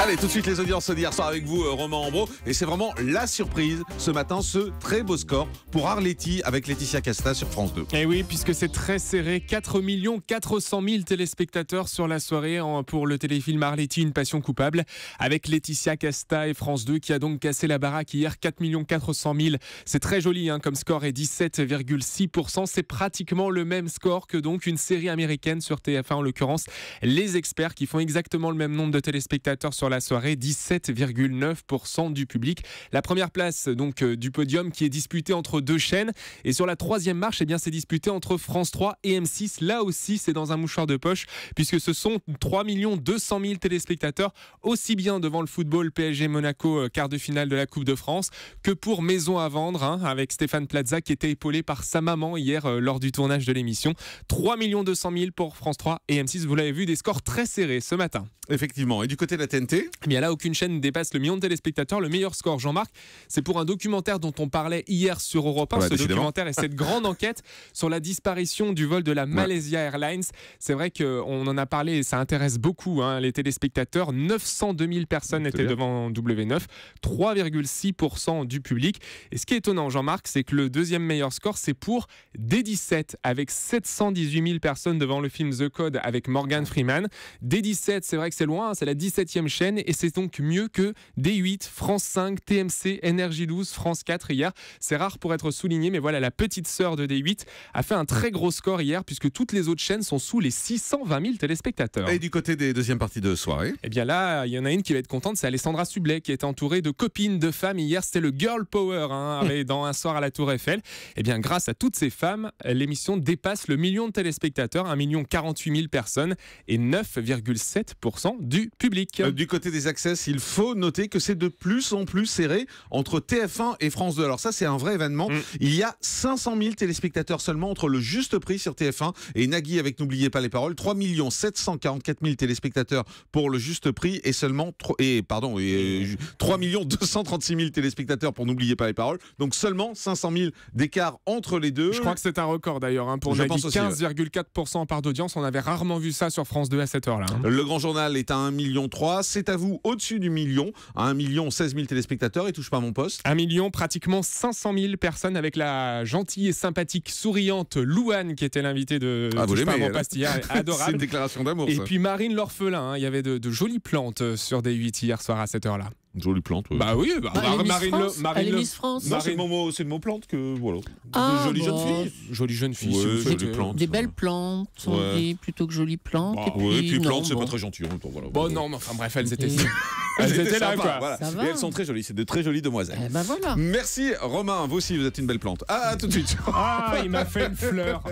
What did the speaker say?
Allez, tout de suite les audiences d'hier soir avec vous, Romain Ambro. Et c'est vraiment la surprise ce matin, ce très beau score pour Arletty avec Laetitia Casta sur France 2. Et oui, puisque c'est très serré, 4 400 000 téléspectateurs sur la soirée pour le téléfilm Arletty, une passion coupable, avec Laetitia Casta et France 2 qui a donc cassé la baraque hier, 4 400 000. C'est très joli comme score et 17,6%. C'est pratiquement le même score que donc une série américaine sur TF1, en l'occurrence Les Experts, qui font exactement le même nombre de téléspectateurs sur la soirée, 17,9% du public. La première place donc du podium qui est disputée entre deux chaînes, et sur la troisième marche, c'est disputé entre France 3 et M6. Là aussi, c'est dans un mouchoir de poche, puisque ce sont 3 200 000 téléspectateurs, aussi bien devant le football PSG Monaco, quart de finale de la Coupe de France, que pour Maison à vendre, avec Stéphane Plaza qui était épaulé par sa maman hier lors du tournage de l'émission. 3 200 000 pour France 3 et M6. Vous l'avez vu, des scores très serrés ce matin. Effectivement. Et du côté de la TNT ? Eh bien là, aucune chaîne ne dépasse le million de téléspectateurs. Le meilleur score, Jean-Marc, c'est pour un documentaire dont on parlait hier sur Europe 1. Ce documentaire et cette grande enquête sur la disparition du vol de la Malaysia Airlines. C'est vrai qu'on en a parlé et ça intéresse beaucoup les téléspectateurs. 902 000 personnes étaient devant W9, 3,6% du public. Et ce qui est étonnant, Jean-Marc, c'est que le deuxième meilleur score, c'est pour D17, avec 718 000 personnes devant le film The Code avec Morgan Freeman. D17, c'est vrai que c'est loin, c'est la 17e chaîne et c'est donc mieux que D8, France 5, TMC, NRJ12, France 4 hier. C'est rare pour être souligné, mais voilà, la petite sœur de D8 a fait un très gros score hier, puisque toutes les autres chaînes sont sous les 620 000 téléspectateurs. Et du côté des deuxièmes parties de soirée ? Eh bien là, il y en a une qui va être contente, c'est Alessandra Sublet, qui était entourée de copines, de femmes. Hier, c'était le Girl Power, dans Un soir à la Tour Eiffel. Eh bien, grâce à toutes ces femmes, l'émission dépasse le million de téléspectateurs, 1 48 000 personnes et 9,7% du public. Du côté des access, il faut noter que c'est de plus en plus serré entre TF1 et France 2. Alors ça, c'est un vrai événement. Il y a 500 000 téléspectateurs seulement entre le juste prix sur TF1 et Nagui avec N'oubliez pas les paroles. 3 744 000 téléspectateurs pour le juste prix et seulement 3 236 000 téléspectateurs pour N'oubliez pas les paroles. Donc seulement 500 000 d'écart entre les deux. Je crois que c'est un record d'ailleurs pour Nagui, 15,4% en part d'audience. On avait rarement vu ça sur France 2 à cette heure-là. Le Grand Journal est à 1,3 million. C'est à vous au-dessus du million, à 1,16 million téléspectateurs. Et touche pas à mon poste. 1 million, pratiquement 500 000 personnes, avec la gentille et sympathique, souriante Louane qui était l'invitée de Touche pas à mon poste hier. Adorable. C'est une déclaration d'amour. Et puis Marine l'orphelin. Il y a de jolies plantes sur D8 hier soir à cette heure-là. Une jolie plante. Bah oui, elle est Miss France. Non, c'est le mot plante que voilà. Ah, jolie jeune fille. Jolie jeune fille. Ouais, jolie plante. Des belles plantes, on dit, plutôt que jolies plantes. Et puis plantes, c'est pas très gentil. Voilà. Bon, non, mais enfin bref, elles étaient là, quoi. Voilà. Ça va. Et elles sont très jolies, c'est de très jolies demoiselles. Eh ben voilà. Merci Romain, vous aussi vous êtes une belle plante. À tout de suite. Ah, il m'a fait une fleur.